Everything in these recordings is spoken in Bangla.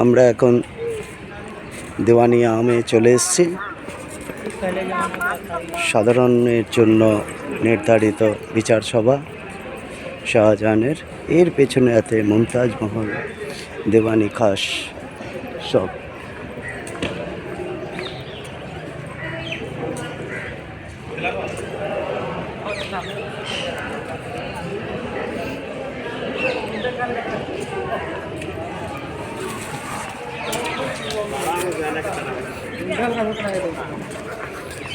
আমরা এখন দেওয়ানি আমে চলে এসেছি। সাধারণের জন্য নির্ধারিত বিচার সভা শাহজাহানের, এর পেছনে আছে মুমতাজ মহল, দেওয়ানি খাস সব।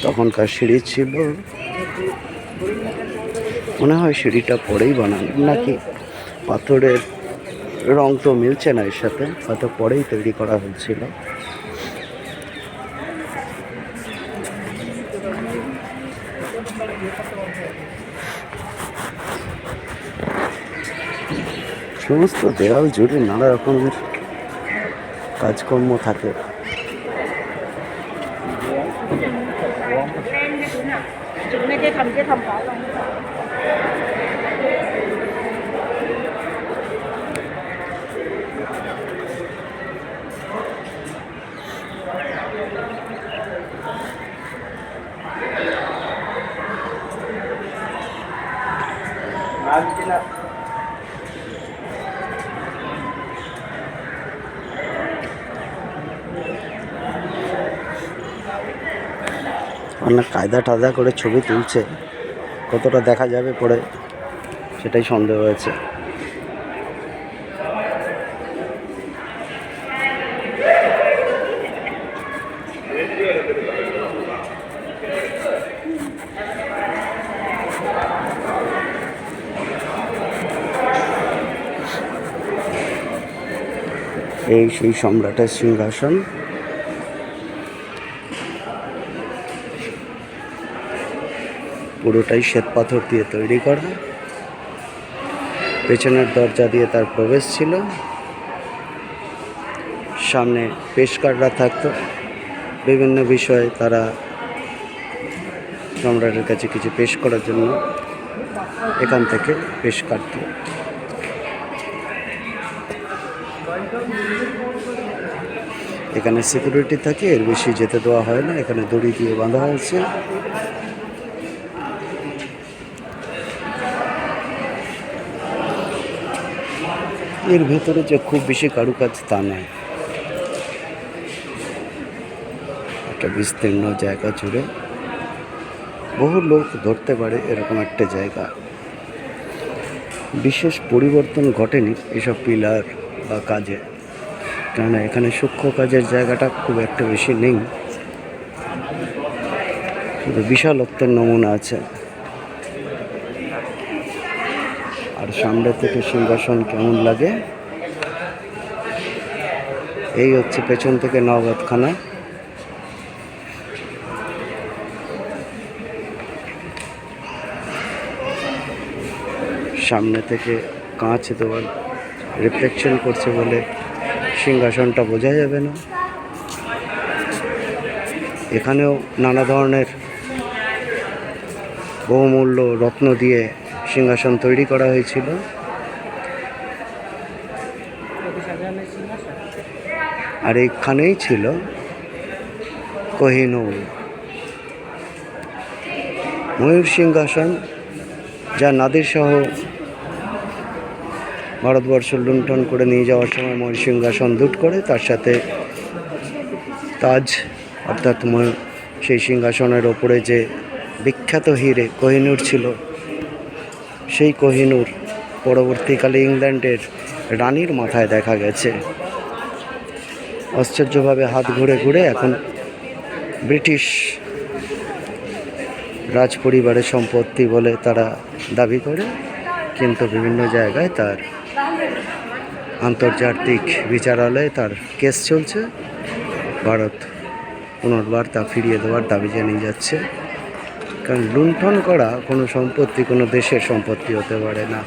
তখনকার সিঁড়ি ছিল, মনে হয় সিঁড়িটা পরেই বানানো নাকি, পাথরের রং তো মিলছে না এর সাথে, হয়তো পরেই তৈরি করা হয়েছিল। সমস্ত দেওয়াল জুড়ে নানা রকমের কাজকর্ম থাকে। অনেক কায়দা টায়দা করে ছবি তুলছে, কতটা দেখা যাবে পরে সেটাই সন্দেহ হয়েছে। এই সেই সম্রাটের সিংহাসন। পুরোটাই শ্বেত পাথর দিয়ে তৈরি করা। পেছনের দরজা দিয়ে তার প্রবেশ ছিল। সামনে পেশকাররা থাকতো, বিভিন্ন বিষয়ে তারা সম্রাটের কাছে কিছু পেশ করার জন্য এখান থেকে পেশ কাটত। এখানে সিকিউরিটি থাকে, এর বেশি যেতে দেওয়া হয় না। এখানে দড়ি দিয়ে বাঁধা হয়েছে। এর ভেতরে যে খুব বেশি কারুকাজ তা নয়, একটা বিস্তীর্ণ জায়গা জুড়ে বহু লোক ধরতে পারে এরকম একটা জায়গা। বিশেষ পরিবর্তন ঘটেনি এসব পিলার বা কাজে, কেননা এখানে সূক্ষ্ম কাজের জায়গাটা খুব একটা বেশি নেই, শুধু বিশালত্বের নমুনা আছে। আর সামনে থেকে সিংহাসন কেমন লাগে, এই হচ্ছে পেছন থেকে নওগাঁখানা। সামনে থেকে কাঁচ দেওয়াল রিফ্লেকশন করছে বলে সিংহাসনটা বোঝা যাবে না। এখানেও নানা ধরনের বহুমূল্য রত্ন দিয়ে সিংহাসন তৈরি করা হয়েছিল। আর এখানেই ছিল কোহিনূর, ময়ূর সিংহাসন, যা নাদির শাহ ভারতবর্ষ লুণ্ঠন করে নিয়ে যাওয়ার সময় ময়ূর সিংহাসন লুট করে, তার সাথে তাজ অর্থাৎ সেই সিংহাসনের ওপরে যে বিখ্যাত হিরে কোহিনূর ছিল, সেই কোহিনূর পরবর্তীকালে ইংল্যান্ডের রানীর মাথায় দেখা গেছে। আশ্চর্যভাবে হাত ঘুরে ঘুরে এখন ব্রিটিশ রাজ পরিবারের সম্পত্তি বলে তারা দাবি করে, কিন্তু বিভিন্ন জায়গায় তার আন্তর্জাতিক বিচারালয়ে তার কেস চলছে। ভারত পুনর্বার তা ফিরিয়ে দেওয়ার দাবি জানিয়ে যাচ্ছে, কারণ লুণ্ঠন করা কোনো সম্পত্তি কোনো দেশের সম্পত্তি হতে পারে না।